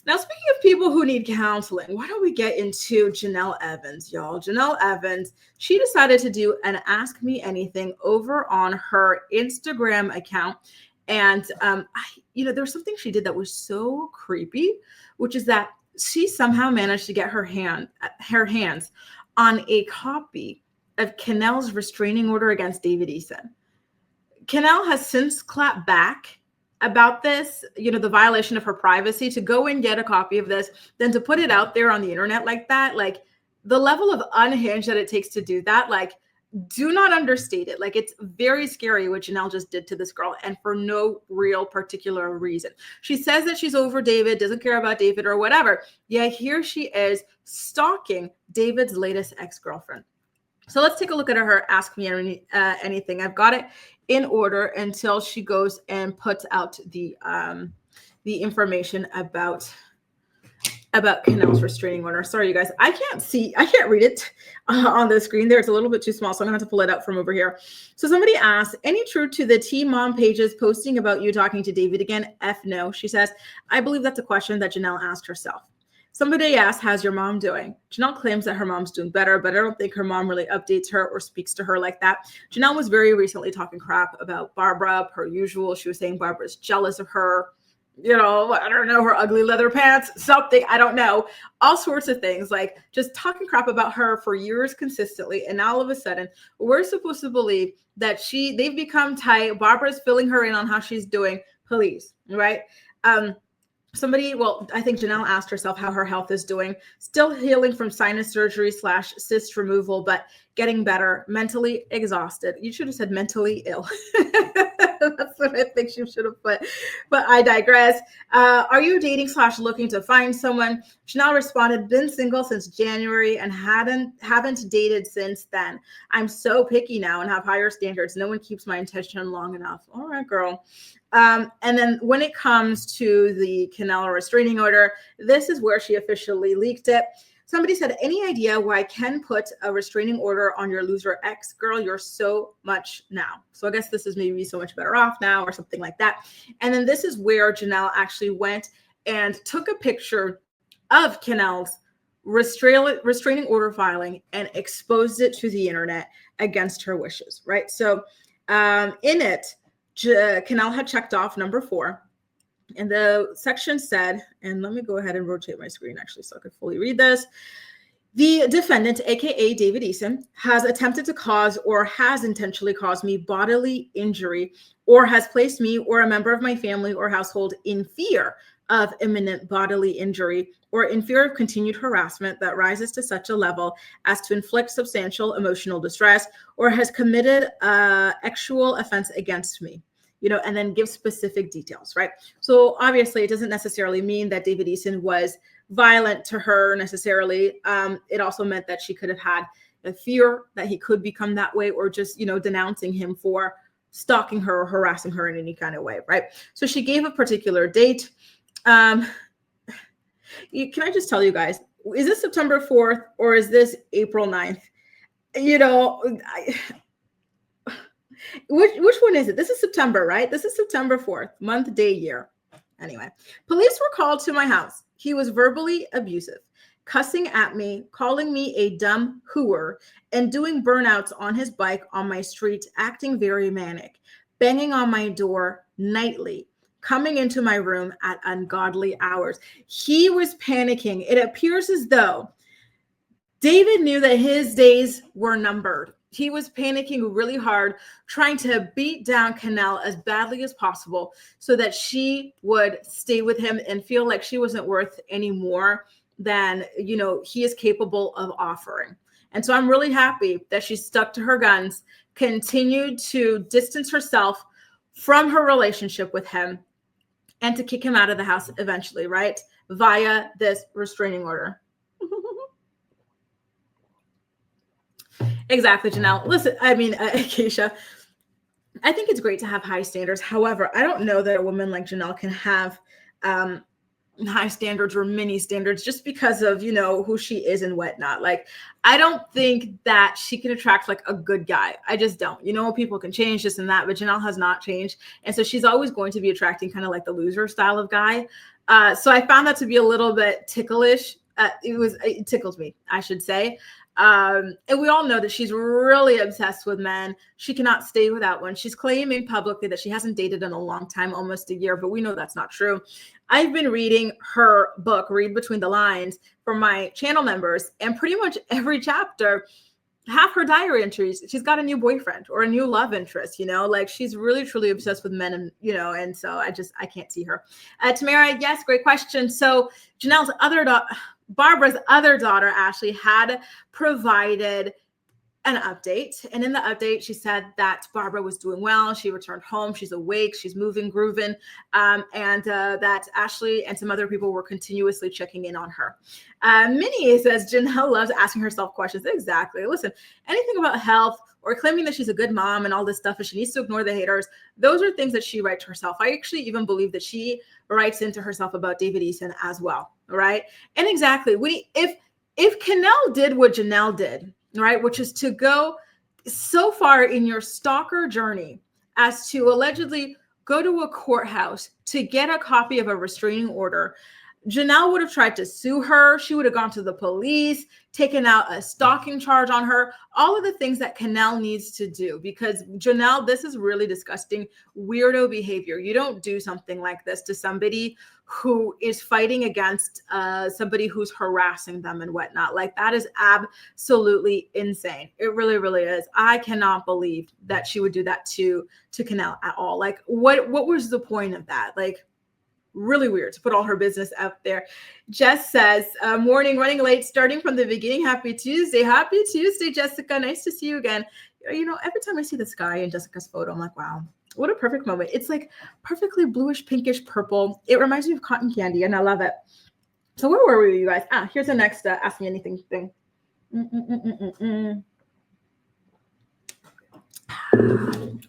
Now, speaking of people who need counseling, why don't we get into Jenelle Evans, y'all? Jenelle Evans, she decided to do an Ask Me Anything over on her Instagram account. And, there's something she did that was so creepy, which is that she somehow managed to get her hands on a copy of Kenleigh'S restraining order against David Eason. Kenleigh'S has since clapped back about this, the violation of her privacy, to go and get a copy of this, then to put it out there on the internet like that, like the level of unhinged that it takes to do that, like, do not understate it. Like, it's very scary what Janelle just did to this girl, and for no real particular reason. She says that she's over David, doesn't care about David or whatever. Yeah, here she is stalking David's latest ex-girlfriend. So let's take a look at her Ask Me Anything. I've got it in order until she goes and puts out the information about Kenleigh'S restraining order. Sorry, you guys, I can't read it on the screen there. It's a little bit too small, so I'm gonna have to pull it up from over here. So somebody asked, any truth to the T-Mom pages posting about you talking to David again? F no. She says, I believe that's a question that Janelle asked herself. Somebody asked, how's your mom doing? Janelle claims that her mom's doing better, but I don't think her mom really updates her or speaks to her like that. Janelle was very recently talking crap about Barbara, per usual. She was saying Barbara's jealous of her, I don't know, her ugly leather pants, something, I don't know, all sorts of things, like just talking crap about her for years consistently. And now all of a sudden, we're supposed to believe that they've become tight. Barbara's filling her in on how she's doing. Please, right? I think Janelle asked herself how her health is doing. Still healing from sinus surgery / cyst removal, but getting better. Mentally exhausted. You should have said mentally ill. That's what I think she should have put, but I digress. Are you dating / looking to find someone? Janelle responded, been single since January and haven't dated since then. I'm so picky now and have higher standards. No one keeps my attention long enough. All right, girl. And then when it comes to the Kenleigh'S restraining order, this is where she officially leaked it. Somebody said, any idea why Ken put a restraining order on your loser ex? Girl, you're so much now. So I guess this is maybe so much better off now or something like that. And then this is where Janelle actually went and took a picture of Kenleigh'S restraining order filing and exposed it to the internet against her wishes, right? So in it, Kenleigh'S had checked off number 4. And the section said, and let me go ahead and rotate my screen actually so I could fully read this. The defendant, aka David Eason, has attempted to cause or has intentionally caused me bodily injury or has placed me or a member of my family or household in fear of imminent bodily injury or in fear of continued harassment that rises to such a level as to inflict substantial emotional distress or has committed actual offense against me. And then give specific details, right? So obviously it doesn't necessarily mean that David Eason was violent to her necessarily. It also meant that she could have had a fear that he could become that way or just, denouncing him for stalking her or harassing her in any kind of way, right? So she gave a particular date. Can I just tell you guys, is this September 4th or is this April 9th? Which one is it? This is September, right? This is September 4th, month, day, year. Anyway, police were called to my house. He was verbally abusive, cussing at me, calling me a dumb hooer, and doing burnouts on his bike on my street, acting very manic, banging on my door nightly, coming into my room at ungodly hours. He was panicking. It appears as though David knew that his days were numbered. He was panicking really hard, trying to beat down Kenleigh'S as badly as possible so that she would stay with him and feel like she wasn't worth any more than, he is capable of offering. And so I'm really happy that she stuck to her guns, continued to distance herself from her relationship with him, and to kick him out of the house eventually, right? Via this restraining order. Exactly, Janelle. Listen, Keisha, I think it's great to have high standards. However, I don't know that a woman like Janelle can have high standards or mini standards just because of, who she is and whatnot. Like, I don't think that she can attract like a good guy. I just don't. People can change this and that, but Janelle has not changed. And so she's always going to be attracting kind of like the loser style of guy. So I found that to be a little bit ticklish. It tickled me, I should say. And we all know that she's really obsessed with men. She cannot stay without one. She's claiming publicly that she hasn't dated in a long time, almost a year, but we know that's not true. I've been reading her book, Read Between the Lines, for my channel members, and pretty much every chapter, half her diary entries, she's got a new boyfriend or a new love interest, like she's really, truly obsessed with men, and, and so I can't see her. Tamara, yes, great question. So Janelle's Barbara's other daughter, Ashley, had provided an update. And in the update, she said that Barbara was doing well. She returned home. She's awake. She's moving, grooving. And that Ashley and some other people were continuously checking in on her. Minnie says, Janelle loves asking herself questions. Exactly. Listen, anything about health or claiming that she's a good mom and all this stuff, and she needs to ignore the haters, those are things that she writes to herself. I actually even believe that she writes into herself about David Eason as well. Right. And exactly, if Kenleigh'S did what Janelle did, right, which is to go so far in your stalker journey as to allegedly go to a courthouse to get a copy of a restraining order, Janelle would have tried to sue her. She would have gone to the police, taken out a stalking charge on her, all of the things that Kenleigh'S needs to do, because Janelle, this is really disgusting, weirdo behavior. You don't do something like this to somebody who is fighting against somebody who's harassing them and whatnot. Like, that is absolutely insane. It really, really is. I cannot believe that she would do that to Kenleigh'S at all. Like, what was the point of that? Like, really weird to put all her business out there. Jess says, morning, running late, starting from the beginning. Happy Tuesday. Happy Tuesday, Jessica. Nice to see you again. Every time I see the sky in Jessica's photo, I'm like, wow, what a perfect moment. It's like perfectly bluish, pinkish purple. It reminds me of cotton candy, and I love it. So where were we, you guys? Here's the next Ask Me Anything thing.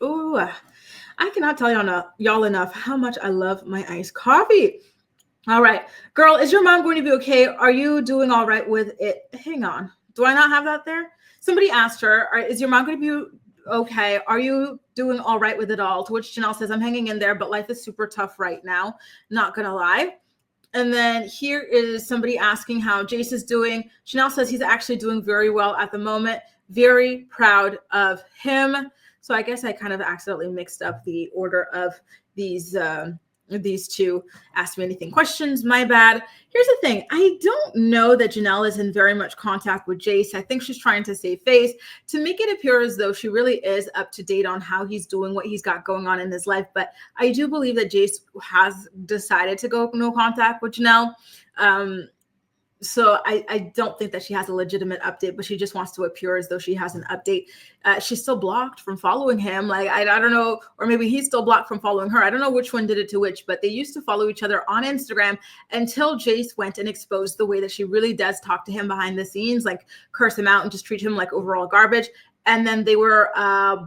Ooh, I cannot tell y'all enough how much I love my iced coffee. All right, girl, is your mom going to be okay? Are you doing all right with it? Hang on. Do I not have that there? Somebody asked her, is your mom going to be okay? Are you doing all right with it all? To which Janelle says, I'm hanging in there, but life is super tough right now. Not going to lie. And then here is somebody asking how Jace is doing. Janelle says he's actually doing very well at the moment. Very proud of him. So I guess I kind of accidentally mixed up the order of these two Ask Me Anything questions. My bad. Here's the thing. I don't know that Janelle is in very much contact with Jace. I think she's trying to save face to make it appear as though she really is up to date on how he's doing, what he's got going on in his life. But I do believe that Jace has decided to go no contact with Janelle. So I don't think that she has a legitimate update, but she just wants to appear as though she has an update. She's still blocked from following him. Like, I don't know, or maybe he's still blocked from following her. I don't know which one did it to which, but they used to follow each other on Instagram until Jace went and exposed the way that she really does talk to him behind the scenes, like curse him out and just treat him like overall garbage. And then they were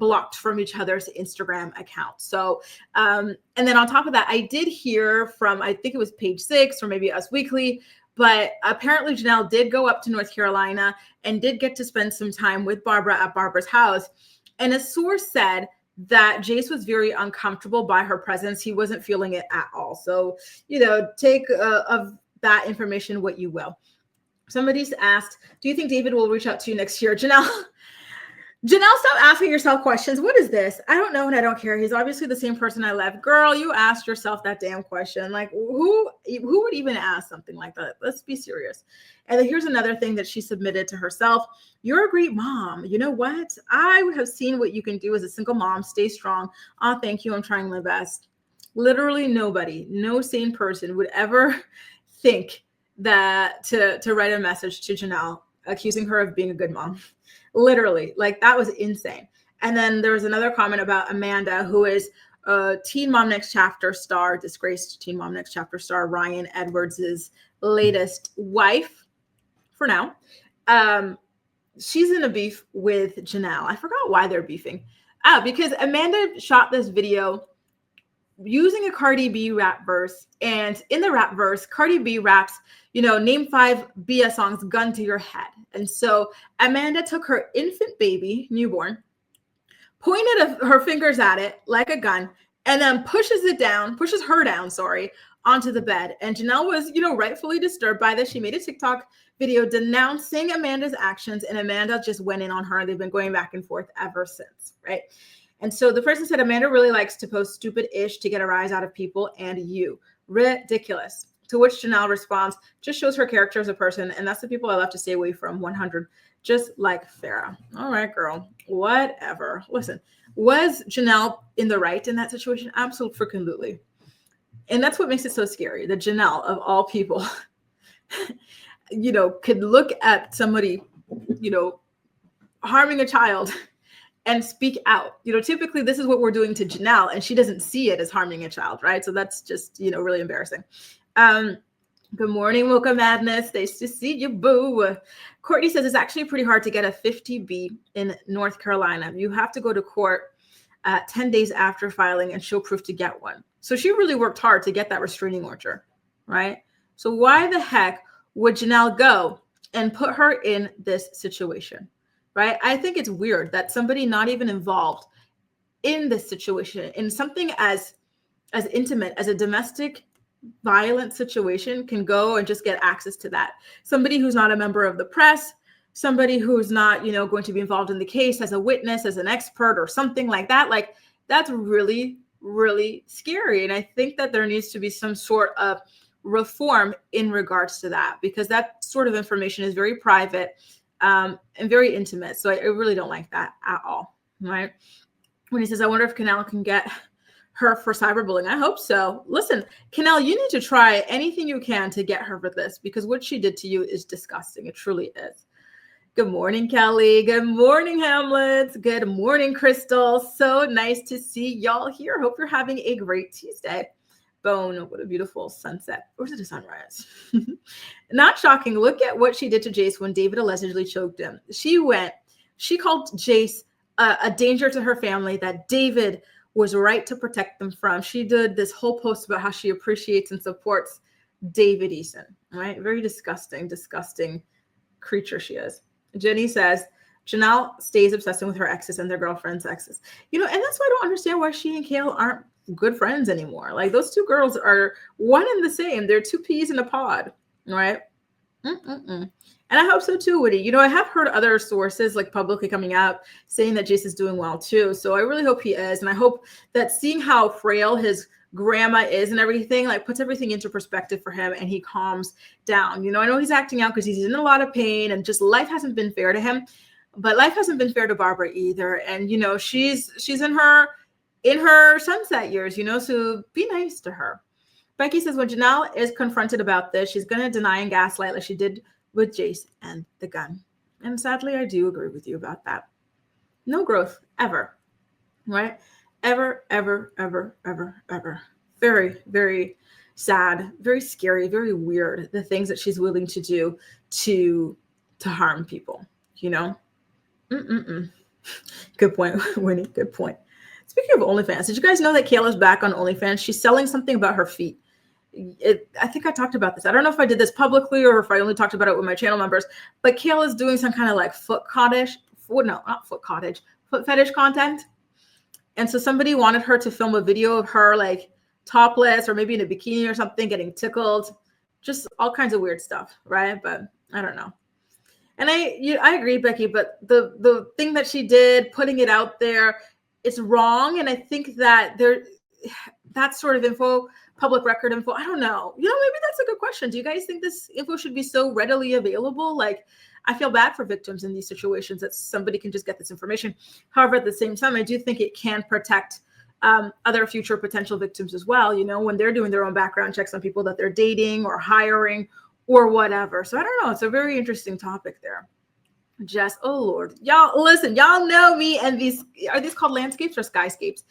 blocked from each other's Instagram accounts. So, and then on top of that, I did hear from, I think it was Page 6 or maybe Us Weekly, but apparently Janelle did go up to North Carolina and did get to spend some time with Barbara at Barbara's house. And a source said that Jace was very uncomfortable by her presence. He wasn't feeling it at all. So, take of that information what you will. Somebody's asked, do you think David will reach out to you next year? Janelle, stop asking yourself questions. What is this? I don't know and I don't care. He's obviously the same person I left. Girl, you asked yourself that damn question. Like, who would even ask something like that? Let's be serious. And then here's another thing that she submitted to herself. You're a great mom. You know what? I have seen what you can do as a single mom. Stay strong. Oh, thank you. I'm trying my best. Literally nobody, no sane person would ever think that to write a message to Janelle accusing her of being a good mom. Literally, like, that was insane. And then there was another comment about Amanda, who is Teen Mom Next Chapter star, disgraced Teen Mom Next Chapter star Ryan Edwards' latest wife for now. She's in a beef with Janelle. I forgot why they're beefing. Because Amanda shot this video using a Cardi B rap verse. And in the rap verse, Cardi B raps, name 5 BS songs, gun to your head. And so Amanda took her infant baby, newborn, pointed her fingers at it like a gun, and then pushes her down, onto the bed. And Janelle was, rightfully disturbed by this. She made a TikTok video denouncing Amanda's actions, and Amanda just went in on her. They've been going back and forth ever since, right? And so the person said, Amanda really likes to post stupid-ish to get a rise out of people and you. Ridiculous. To which Janelle responds, just shows her character as a person, and that's the people I love to stay away from, 100, just like Farrah. All right, girl, whatever. Listen, was Janelle in the right in that situation? Absolutely. And that's what makes it so scary, that Janelle, of all people, could look at somebody, harming a child and speak out. Typically this is what we're doing to Janelle, and she doesn't see it as harming a child, right? So that's just, really embarrassing. Good morning, Mocha Madness. Nice to see you, boo. Courtney says it's actually pretty hard to get a 50B in North Carolina. You have to go to court 10 days after filing and show proof to get one. So she really worked hard to get that restraining order, right? So why the heck would Janelle go and put her in this situation, right? I think it's weird that somebody not even involved in this situation, in something as intimate as a domestic violent situation, can go and just get access to that. Somebody who's not a member of the press, somebody who's not, going to be involved in the case as a witness, as an expert or something like that. Like, that's really, really scary. And I think that there needs to be some sort of reform in regards to that, because that sort of information is very private and very intimate. So I really don't like that at all, right? When he says, I wonder if Kenleigh's can get her for cyberbullying. I hope so. Listen, Kenleigh's, you need to try anything you can to get her for this, because what she did to you is disgusting. It truly is. Good morning, Kelly. Good morning, Hamlets. Good morning, Crystal. So nice to see y'all here. Hope you're having a great Tuesday. Bone, what a beautiful sunset. Or is it a sunrise? Not shocking. Look at what she did to Jace when David allegedly choked him. She called Jace a danger to her family that David was right to protect them from. She did this whole post about how she appreciates and supports David Eason, right? Very disgusting, disgusting creature she is. Jenny says, Janelle stays obsessing with her exes and their girlfriends' exes. And that's why I don't understand why she and Kale aren't good friends anymore. Like, those two girls are one and the same. They're two peas in a pod, right? And I hope so too, Woody. I have heard other sources like publicly coming out saying that Jace is doing well too. So I really hope he is. And I hope that seeing how frail his grandma is and everything, like, puts everything into perspective for him and he calms down. I know he's acting out because he's in a lot of pain and just life hasn't been fair to him, but life hasn't been fair to Barbara either. And, she's in her sunset years, so be nice to her. Becky says, when Janelle is confronted about this, she's going to deny and gaslight like she did with Jace and the gun. And sadly, I do agree with you about that. No growth ever, right? Ever, ever, ever, ever, ever. Very, very sad, very scary, very weird, the things that she's willing to do to harm people, Good point, Winnie, good point. Speaking of OnlyFans, did you guys know that Kayla's back on OnlyFans? She's selling something about her feet. I think I talked about this. I don't know if I did this publicly or if I only talked about it with my channel members, but Kayla's doing some kind of like foot fetish content. And so somebody wanted her to film a video of her like topless or maybe in a bikini or something, getting tickled, just all kinds of weird stuff, right? But I don't know. And I agree, Becky, but the thing that she did, putting it out there, it's wrong. And I think that that sort of info, public record info, I don't know. Maybe that's a good question. Do you guys think this info should be so readily available? Like, I feel bad for victims in these situations that somebody can just get this information. However, at the same time, I do think it can protect other future potential victims as well, when they're doing their own background checks on people that they're dating or hiring or whatever. So I don't know. It's a very interesting topic there. Jess, oh Lord, y'all listen, y'all know me. And are these called landscapes or skyscapes?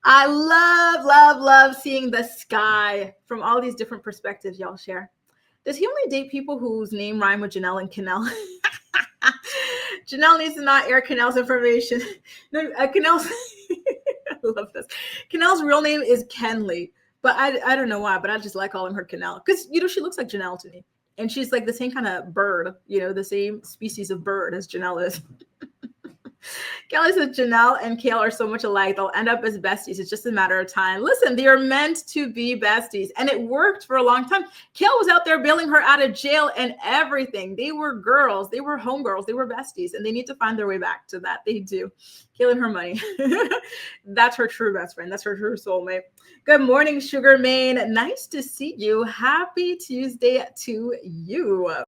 I love, love, love seeing the sky from all these different perspectives y'all share. Does he only date people whose name rhyme with Janelle and Kenelle? Janelle needs to not air Kenelle's information. No, Kenelle's, I love this. Kenelle's real name is Kenleigh, but I don't know why, but I just like calling her Kenelle because, she looks like Janelle to me. And she's like the same kind of bird, the same species of bird as Janelle is. Kelly said Janelle and Kale are so much alike. They'll end up as besties. It's just a matter of time. Listen, they are meant to be besties. And it worked for a long time. Kale was out there bailing her out of jail and everything. They were girls. They were homegirls. They were besties. And they need to find their way back to that. They do. Kale and her money. That's her true best friend. That's her true soulmate. Good morning, Sugar Mane. Nice to see you. Happy Tuesday to you.